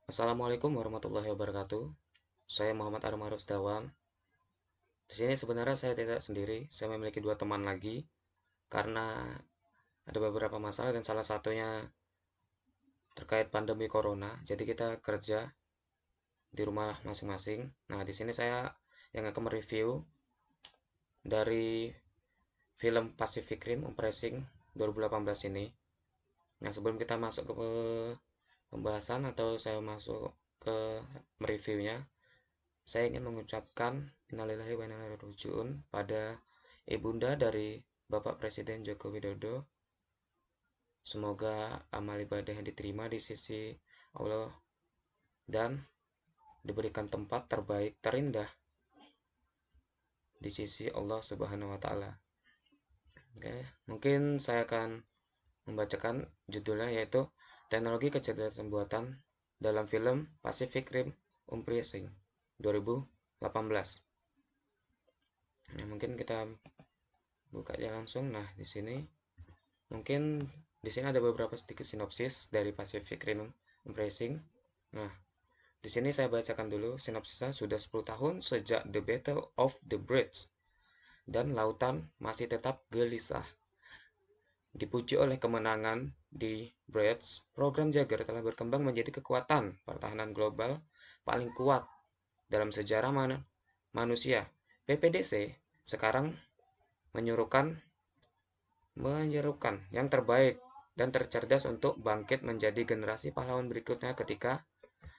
Assalamualaikum warahmatullahi wabarakatuh. Saya Muhammad Armar Rusdawan. Di sini sebenarnya saya tidak sendiri. Saya memiliki dua teman lagi karena ada beberapa masalah dan salah satunya terkait pandemi corona. Jadi kita kerja di rumah masing-masing. Nah, di sini saya yang akan mereview dari film Pacific Rim Uprising 2018 ini. Nah, sebelum kita masuk ke pembahasan atau saya masuk ke mereviewnya, saya ingin mengucapkan innalillahi wa inna ilaihi raji'un pada ibunda dari Bapak Presiden Joko Widodo. Semoga amal ibadah yang diterima di sisi Allah dan diberikan tempat terbaik terindah di sisi Allah Subhanahu wa taala. Oke, mungkin saya akan membacakan judulnya yaitu Teknologi Kecerdasan Buatan dalam film Pacific Rim Uprising 2018. Nah, mungkin kita buka aja langsung. Nah, di sini mungkin di sini ada beberapa sedikit sinopsis dari Pacific Rim Uprising. Nah, di sini saya bacakan dulu sinopsisnya. Sudah 10 tahun sejak The Battle of the Bridge dan lautan masih tetap gelisah. Dipuji oleh kemenangan di Bridge, program Jaeger telah berkembang menjadi kekuatan pertahanan global paling kuat dalam sejarah manusia. PPDC sekarang menyerukan yang terbaik dan tercerdas untuk bangkit menjadi generasi pahlawan berikutnya ketika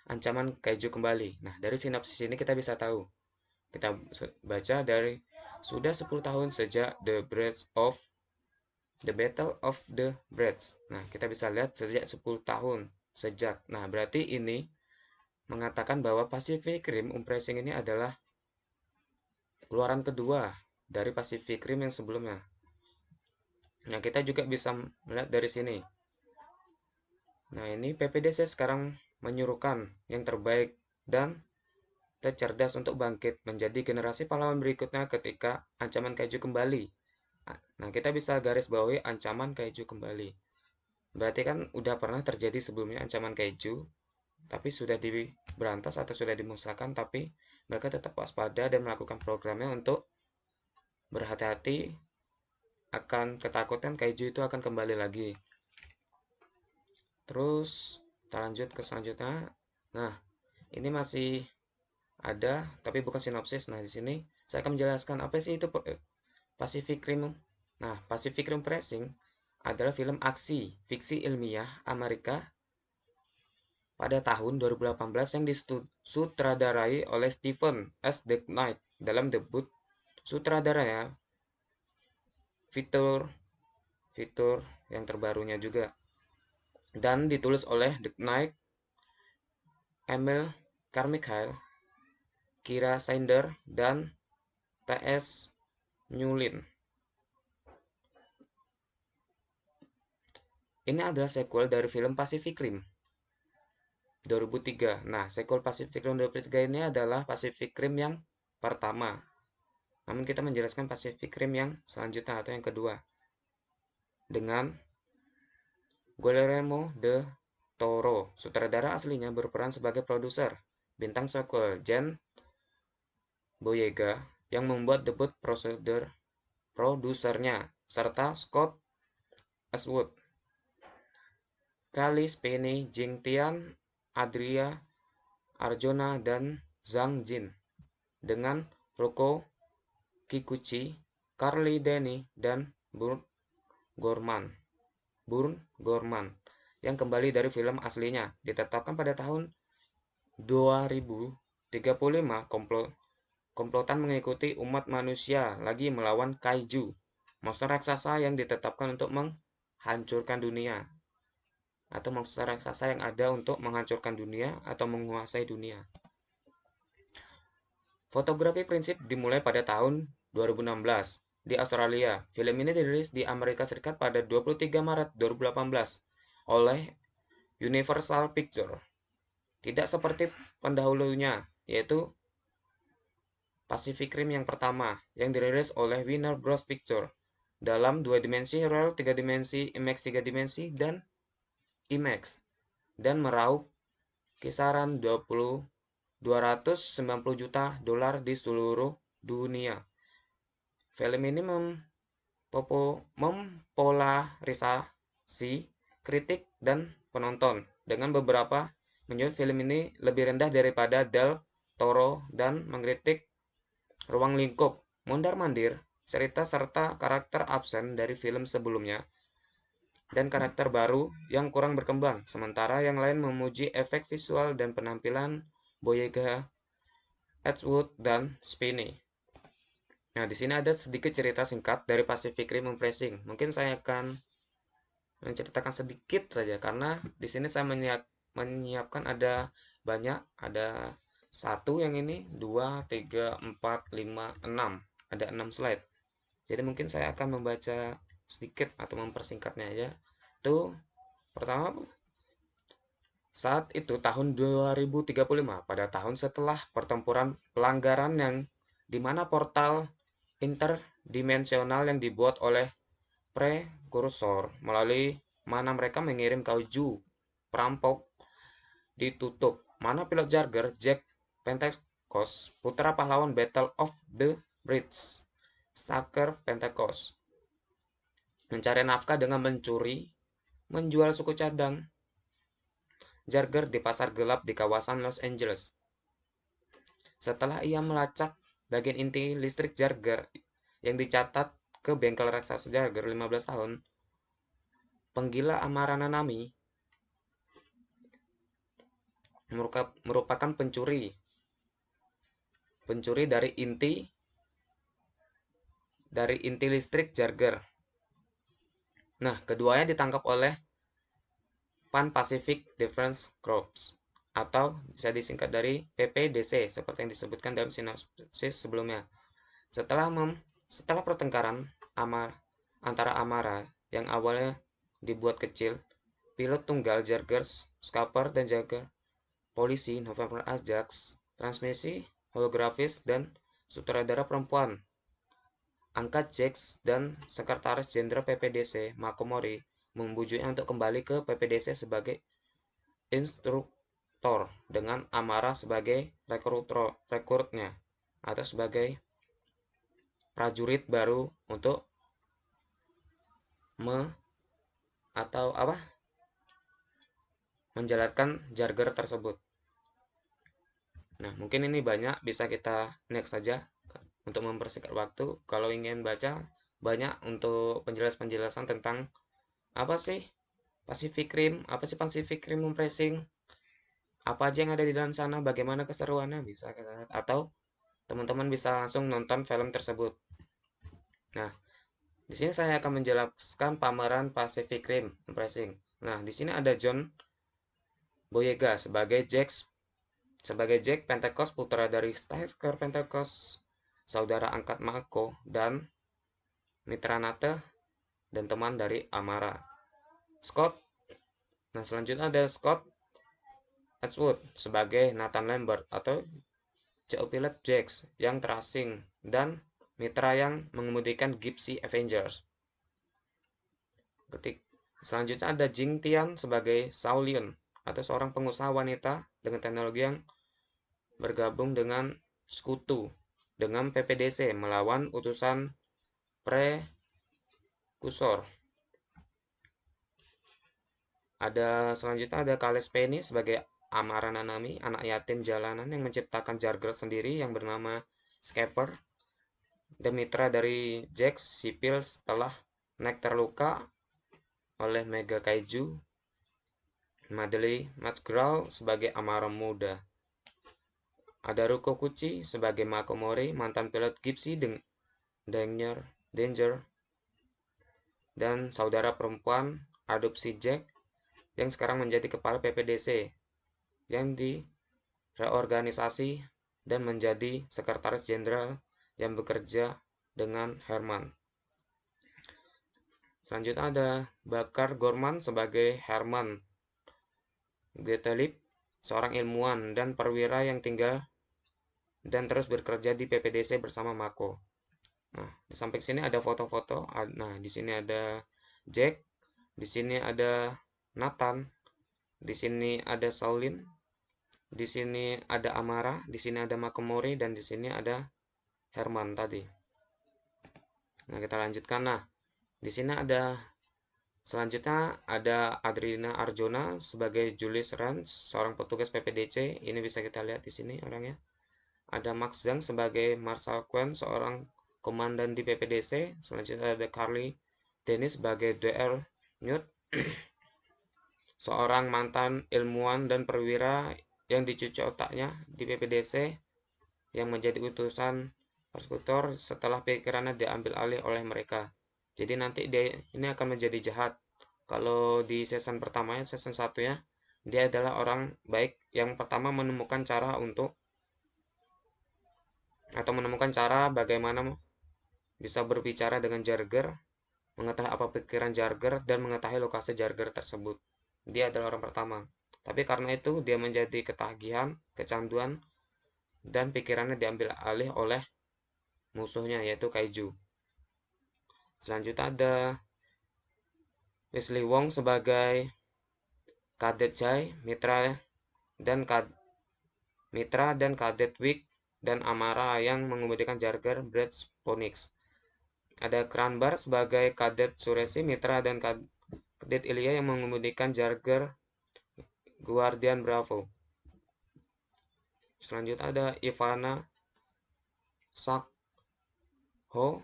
ancaman kaiju kembali. Nah, dari sinopsis ini kita bisa tahu. Kita baca dari sudah 10 tahun sejak The Battle of the Bridge. Nah, kita bisa lihat sejak 10 tahun sejak. Nah, berarti ini mengatakan bahwa Pacific Rim Uprising ini adalah keluaran kedua dari Pacific Rim yang sebelumnya. Nah, kita juga bisa melihat dari sini. Nah, ini PPDC sekarang menyuruhkan yang terbaik dan tercerdas untuk bangkit menjadi generasi pahlawan berikutnya ketika ancaman kaiju kembali. Nah, kita bisa garis bawahi ancaman kaiju kembali. Berarti kan udah pernah terjadi sebelumnya ancaman kaiju, tapi sudah diberantas atau sudah dimusnahkan, tapi mereka tetap waspada dan melakukan programnya untuk berhati-hati akan ketakutan kaiju itu akan kembali lagi. Terus kita lanjut ke selanjutnya. Nah, ini masih ada tapi bukan sinopsis. Nah, di sini saya akan menjelaskan apa sih itu Pacific Rim. Nah, Pacific Rim Uprising adalah film aksi fiksi ilmiah Amerika pada tahun 2018 yang disutradarai oleh Stephen S. Knight dalam debut sutradaranya fitur yang terbarunya juga, dan ditulis oleh Knight, Emil Carmichael, Kira Sander, dan T.S. Newlin. Ini adalah sequel dari film Pacific Rim 2003. Nah, sequel Pacific Rim 2003 ini adalah Pacific Rim yang pertama. Namun kita menjelaskan Pacific Rim yang selanjutnya atau yang kedua. Dengan Guillermo del Toro, sutradara aslinya berperan sebagai produser. Bintang sequel Jen Boyega yang membuat debut produsernya, serta Scott Eastwood, Kali Speni, Jing Tian, Adria Arjona, dan Zhang Jin, dengan Roko Kikuchi, Carly Denny, dan Burn Gorman yang kembali dari film aslinya. Ditetapkan pada tahun 2035, komplotan mengikuti umat manusia lagi melawan kaiju, monster raksasa yang ditetapkan untuk menghancurkan dunia, atau monster raksasa yang ada untuk menghancurkan dunia atau menguasai dunia. Fotografi prinsip dimulai pada tahun 2016 di Australia. Film ini dirilis di Amerika Serikat pada 23 Maret 2018 oleh Universal Pictures. Tidak seperti pendahulunya, yaitu Pacific Rim yang pertama, yang dirilis oleh Warner Bros. Pictures dalam 2 dimensi, RAW 3 dimensi, IMAX 3 dimensi, dan IMAX, dan meraup kisaran 290 juta dolar di seluruh dunia. Film ini mempolarisasi kritik dan penonton, dengan beberapa menyebut film ini lebih rendah daripada Del Toro dan mengkritik ruang lingkup mondar-mandir cerita serta karakter absen dari film sebelumnya dan karakter baru yang kurang berkembang, sementara yang lain memuji efek visual dan penampilan Boyega, Edgewood, dan Spinney. Nah, di sini ada sedikit cerita singkat dari Pacific Rim Impressing. Mungkin saya akan menceritakan sedikit saja karena di sini saya menyiapkan ada banyak, ada satu yang ini, 2, 3, 4, 5, 6. Ada 6 slide. Jadi mungkin saya akan membaca sedikit atau mempersingkatnya aja. Itu pertama, saat itu tahun 2035, pada tahun setelah pertempuran pelanggaran yang dimana portal interdimensional yang dibuat oleh prekursor melalui mana mereka mengirim kaiju perampok ditutup, mana pilot Jarger, Jack Pentecost, putra pahlawan Battle of the Bridge, Stacker Pentecost, mencari nafkah dengan mencuri, menjual suku cadang Jarger di pasar gelap di kawasan Los Angeles. Setelah ia melacak bagian inti listrik Jarger yang dicatat ke bengkel raksasa Jarger 15 tahun, penggila Amara Nanami merupakan pencuri dari inti listrik Jarger. Nah, keduanya ditangkap oleh Pan Pacific Defense Corps atau bisa disingkat dari PPDC seperti yang disebutkan dalam sinopsis sebelumnya. Setelah pertengkaran antara Amara yang awalnya dibuat kecil, pilot tunggal Jarger, Scupper dan Jager, polisi November Ajax, transmisi holografis dan sutradara perempuan angkat Jax dan sekretaris jenderal PPDC Mako Mori membujuknya untuk kembali ke PPDC sebagai instruktur dengan Amara sebagai rekrutnya atau sebagai prajurit baru untuk menjalankan Jarger tersebut. Nah, mungkin ini banyak, bisa kita next saja untuk mempersingkat waktu. Kalau ingin baca banyak untuk penjelasan tentang apa sih Pacific Rim, Impressing, apa aja yang ada di dalam sana, bagaimana keseruannya, bisa kita lihat, atau teman-teman bisa langsung nonton film tersebut. Nah, di sini saya akan menjelaskan pameran Pacific Rim Impressing. Nah, di sini ada John Boyega sebagai Jack Pentecost, putra dari Stacker Pentecost, saudara angkat Mako dan mitra Nate dan teman dari Amara. Selanjutnya ada Scott Edgewood sebagai Nathan Lambert atau co-pilot Jax yang terasing dan mitra yang mengemudikan Gypsy Avengers. Selanjutnya ada Jing Tian sebagai Saulian atau seorang pengusaha wanita dengan teknologi yang bergabung dengan sekutu dengan PPDC melawan utusan prekursor. Selanjutnya ada Kales Penny sebagai Amara Nanami, anak yatim jalanan yang menciptakan Jarger sendiri yang bernama Scupper, dan mitra dari Jax, sipil setelah Neck terluka oleh Mega Kaiju. Madeley Matchgraw sebagai Amara muda. Ada Ruko Kuchi sebagai Mako Mori, mantan pilot Gypsy Danger, dan saudara perempuan adopsi Jack yang sekarang menjadi kepala PPDC yang direorganisasi dan menjadi sekretaris jenderal yang bekerja dengan Herman. Selanjutnya ada Bakar Gorman sebagai Herman Gottlieb, seorang ilmuwan dan perwira yang tinggal dan terus bekerja di PPDC bersama Mako. Nah, di samping sini ada foto-foto. Nah, di sini ada Jack, di sini ada Nathan, di sini ada Saulin, Di sini ada Amara, di sini ada Makomori, dan di sini ada Herman tadi. Nah, kita lanjutkan. Nah, di sini ada selanjutnya ada Adrina Arjona sebagai Julius Rance, seorang petugas PPDC. Ini bisa kita lihat di sini orangnya. Ada Max Zhang sebagai Marshal Quan, seorang komandan di PPDC. Selanjutnya ada Carly Dennis sebagai Dr. Newt, seorang mantan ilmuwan dan perwira yang dicuci otaknya di PPDC yang menjadi utusan persekutor setelah pikirannya diambil alih oleh mereka. Jadi nanti dia ini akan menjadi jahat. Kalau di season pertamanya, season 1-nya, dia adalah orang baik yang pertama menemukan cara bagaimana bisa berbicara dengan Jarger, mengetahui apa pikiran Jarger, dan mengetahui lokasi Jarger tersebut. Dia adalah orang pertama. Tapi karena itu dia menjadi ketagihan, kecanduan, dan pikirannya diambil alih oleh musuhnya yaitu Kaiju. Selanjutnya ada Wesley Wong sebagai Kadet Jai, Mitra dan Kadet Wick dan Amara yang mengemudikan Jarger Brad Ponix. Ada Kranbar sebagai Kadet Suresi, Mitra dan Kadet Ilya yang mengemudikan Jarger Guardian Bravo. Selanjutnya ada Ivana Sakho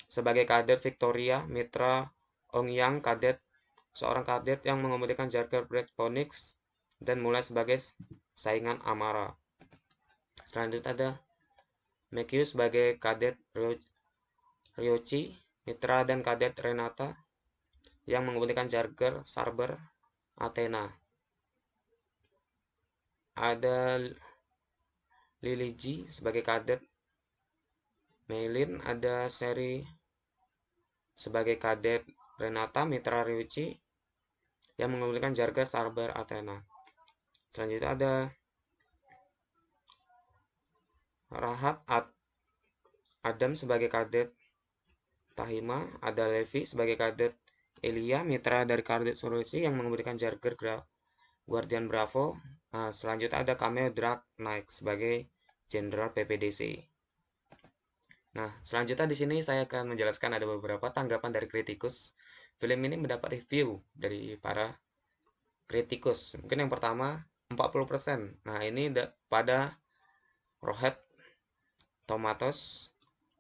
sebagai Kadet Victoria, Mitra Ong Yang seorang kadet yang mengemudikan Jarger Brad Ponix dan mulai sebagai saingan Amara. Selanjutnya ada Mekius sebagai Kadet Ryochi, Mitra dan Kadet Renata yang mengemudikan Jarger Sarber Athena. Ada Lily G sebagai Kadet Meilin, ada Seri sebagai Kadet Renata, Mitra Ryuichi yang mengemudikan Jarger Sarber Athena. Selanjutnya ada Rahat Adam sebagai Kadet Tahima, ada Levi sebagai Kadet Elia, Mitra dari Kadet Surushi yang mengemudikan Jarger Guardian Bravo. Nah, selanjutnya ada cameo Drag Knight sebagai Jenderal PPDC. Nah, selanjutnya di sini saya akan menjelaskan ada beberapa tanggapan dari kritikus. Film ini mendapat review dari para kritikus. Mungkin yang pertama 40%. Nah, ini pada Rotten Tomatoes.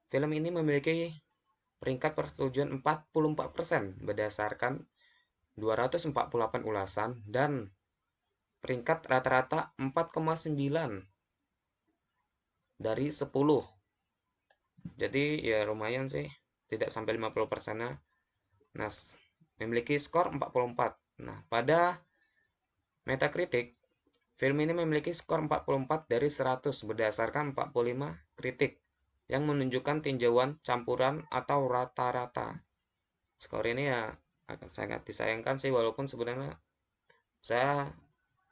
Film ini memiliki peringkat persetujuan 44% berdasarkan 248 ulasan dan peringkat rata-rata 4,9 dari 10. Jadi ya lumayan sih, tidak sampai 50%-nya. Nah, memiliki skor 44. Nah, pada Metacritic, film ini memiliki skor 44 dari 100 berdasarkan 45 kritik yang menunjukkan tinjauan campuran atau rata-rata. Skor ini ya akan sangat disayangkan sih, walaupun sebenarnya saya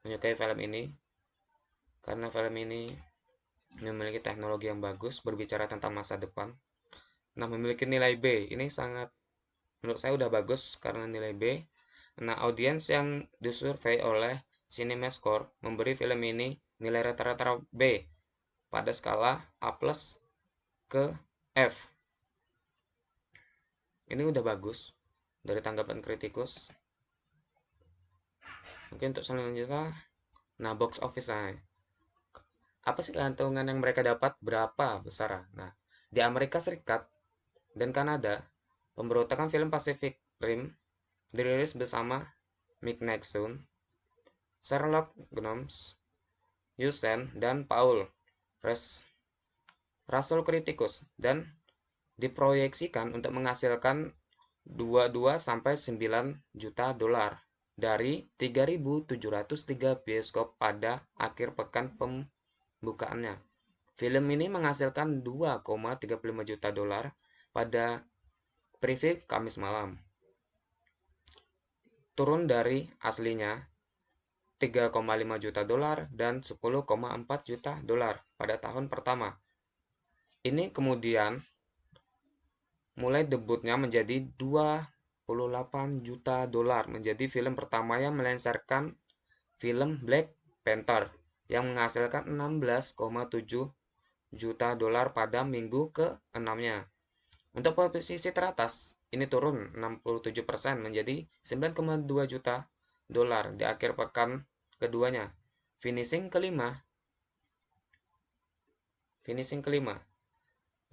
menyukai film ini karena film ini memiliki teknologi yang bagus, berbicara tentang masa depan. Nah, memiliki nilai B. Ini sangat, menurut saya udah bagus karena nilai B. Nah, audiens yang disurvei oleh CinemaScore memberi film ini nilai rata-rata B pada skala A+ ke F. Ini udah bagus dari tanggapan kritikus. Mungkin untuk selanjutnya, nah box office. Nah, apa sih keuntungan yang mereka dapat, berapa besar? Nah, di Amerika Serikat dan Kanada, pemberontakan film Pacific Rim dirilis bersama Mick Nixon, Sherlock Gnomes, Yusen, dan Paul Russell kritikus dan diproyeksikan untuk menghasilkan 22 sampai 9 juta dolar dari 3.703 bioskop pada akhir pekan pembukaannya. Film ini menghasilkan 2,35 juta dolar pada preview Kamis malam. Turun dari aslinya 3,5 juta dolar dan 10,4 juta dolar pada tahun pertama. Ini kemudian mulai debutnya menjadi 28 juta dolar, menjadi film pertama yang melengsarkan film Black Panther yang menghasilkan 16,7 juta dolar pada minggu ke-6-nya. Untuk posisi teratas, ini turun 67% menjadi 9,2 juta dolar di akhir pekan keduanya. Finishing kelima.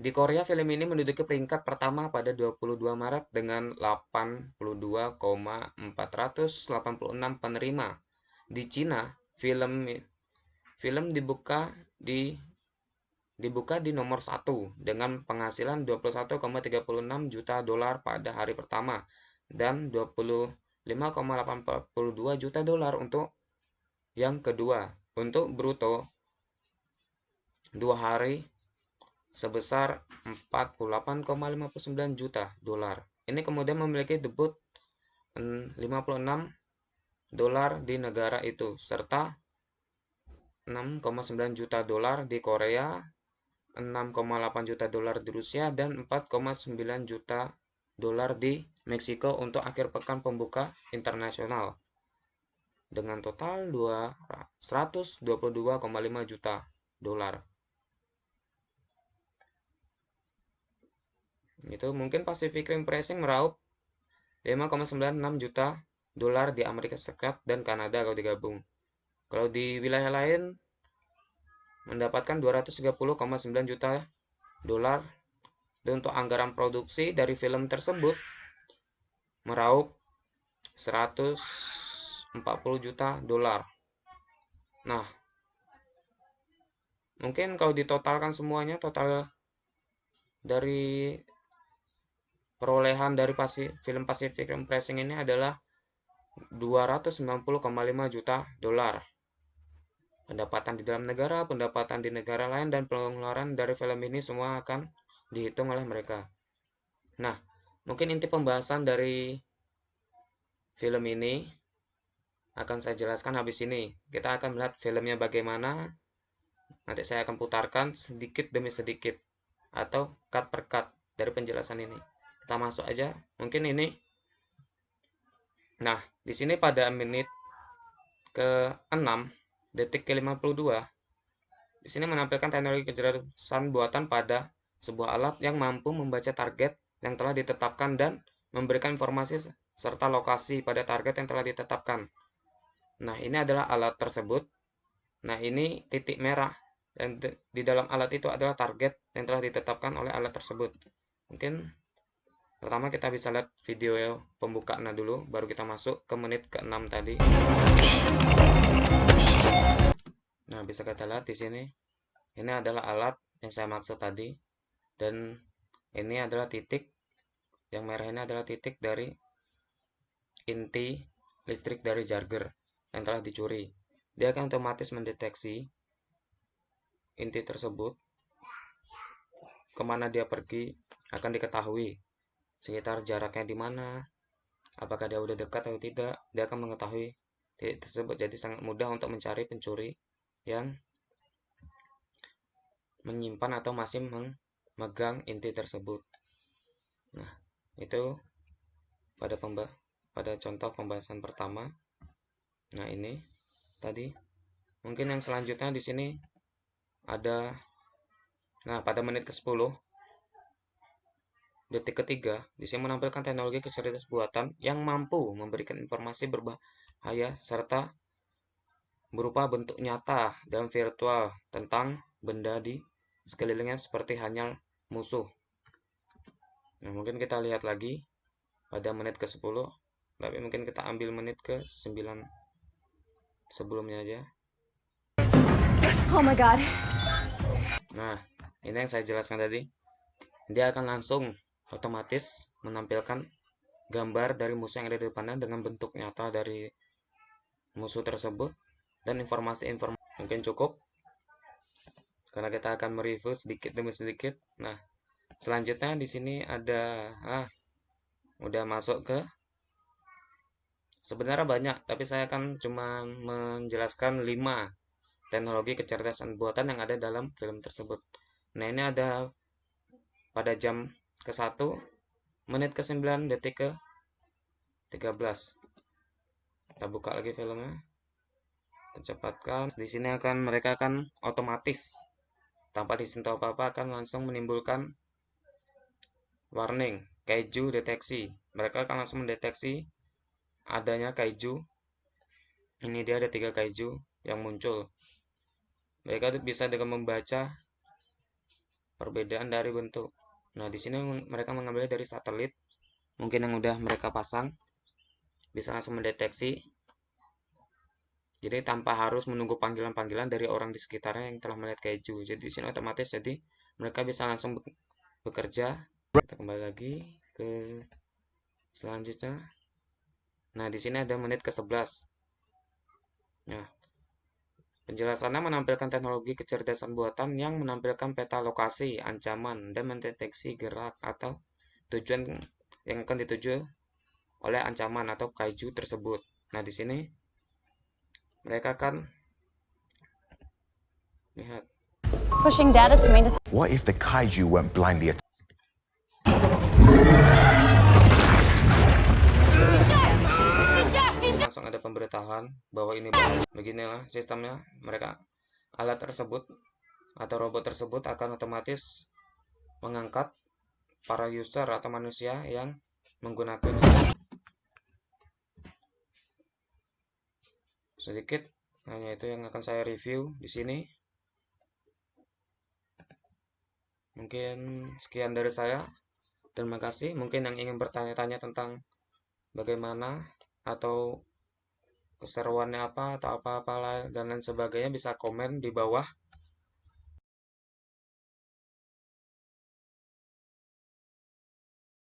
Di Korea, film ini menduduki peringkat pertama pada 22 Maret dengan 82,486 penerima. Di Cina, film dibuka di nomor 1 dengan penghasilan 21,36 juta dolar pada hari pertama dan 25,842 juta dolar untuk yang kedua. Untuk bruto 2 hari sebesar 48,59 juta dolar. Ini kemudian memiliki debut 56 dolar di negara itu serta 6,9 juta dolar di Korea, 6,8 juta dolar di Rusia, dan 4,9 juta dolar di Meksiko untuk akhir pekan pembuka internasional dengan total 122,5 juta dolar. Itu mungkin Pacific Rim Pricing meraup 5,96 juta dolar di Amerika Serikat dan Kanada kalau digabung. Kalau di wilayah lain mendapatkan 230,9 juta dolar, dan untuk anggaran produksi dari film tersebut meraup 140 juta dolar. Nah, mungkin kalau ditotalkan semuanya, total dari perolehan dari film Pacific Rim Pricing ini adalah 290,5 juta dolar. Pendapatan di dalam negara, pendapatan di negara lain, dan pengeluaran dari film ini semua akan dihitung oleh mereka. Nah, mungkin inti pembahasan dari film ini akan saya jelaskan habis ini. Kita akan melihat filmnya bagaimana. Nanti saya akan putarkan sedikit demi sedikit atau cut per cut dari penjelasan ini. Kita masuk aja. Mungkin ini. Nah, di sini pada menit ke-6, detik ke-52, di sini menampilkan teknologi kecerdasan buatan pada sebuah alat yang mampu membaca target yang telah ditetapkan dan memberikan informasi serta lokasi pada target yang telah ditetapkan. Nah, ini adalah alat tersebut. Nah, ini titik merah. Dan di dalam alat itu adalah target yang telah ditetapkan oleh alat tersebut. Mungkin pertama kita bisa lihat video pembukaannya dulu, baru kita masuk ke menit ke-6 tadi. Nah, bisa kita lihat di sini. Ini adalah alat yang saya maksud tadi. Dan ini adalah titik. Yang merah ini adalah titik dari inti listrik dari charger yang telah dicuri. Dia akan otomatis mendeteksi inti tersebut, kemana dia pergi akan diketahui, sekitar jaraknya di mana, apakah dia udah dekat atau tidak. Dia akan mengetahui titik tersebut, jadi sangat mudah untuk mencari pencuri yang menyimpan atau masih memegang inti tersebut. Nah, itu pada contoh pembahasan pertama. Nah, ini tadi. Mungkin yang selanjutnya di sini ada, nah pada menit ke-10, detik ketiga, di sini menampilkan teknologi kecerdasan buatan yang mampu memberikan informasi berbahaya serta berupa bentuk nyata dan virtual tentang benda di sekelilingnya seperti halnya musuh. Nah, mungkin kita lihat lagi pada menit ke-10, tapi mungkin kita ambil menit ke-9 sebelumnya aja. Oh my god. Nah, ini yang saya jelaskan tadi. Dia akan langsung otomatis menampilkan gambar dari musuh yang ada di depannya dengan bentuk nyata dari musuh tersebut dan informasi-informasi. Mungkin cukup karena kita akan mereview sedikit demi sedikit. Nah, selanjutnya di sini ada udah masuk ke, sebenarnya banyak, tapi saya akan cuma menjelaskan 5 teknologi kecerdasan buatan yang ada dalam film tersebut. Nah, ini ada pada jam ke-1, menit ke-9, detik ke-13. Kita buka lagi filmnya. Tercepatkan. Di sini mereka akan otomatis tanpa disentuh apa-apa akan langsung menimbulkan warning kaiju deteksi. Mereka akan langsung mendeteksi adanya kaiju. Ini dia ada 3 kaiju yang muncul. Mereka bisa dengan membaca perbedaan dari bentuk. Nah, di sini mereka mengambilnya dari satelit. Mungkin yang udah mereka pasang bisa langsung mendeteksi. Jadi tanpa harus menunggu panggilan-panggilan dari orang di sekitarnya yang telah melihat kaiju. Jadi di sini otomatis jadi mereka bisa langsung bekerja. Kita kembali lagi ke selanjutnya. Nah, di sini ada menit ke-11. Nah, penjelasannya menampilkan teknologi kecerdasan buatan yang menampilkan peta lokasi, ancaman, dan mendeteksi gerak atau tujuan yang akan dituju oleh ancaman atau kaiju tersebut. Nah, di sini mereka akan lihat. Pushing data to main. What if the kaiju weren't blindly attacked? Langsung ada pemberitahuan bahwa ini beginilah sistemnya. Mereka alat tersebut atau robot tersebut akan otomatis mengangkat para user atau manusia yang menggunakannya. Sedikit hanya itu yang akan saya review di sini. Mungkin sekian dari saya. Terima kasih. Mungkin yang ingin bertanya-tanya tentang bagaimana atau keseruannya apa atau apa-apa dan lain sebagainya bisa komen di bawah.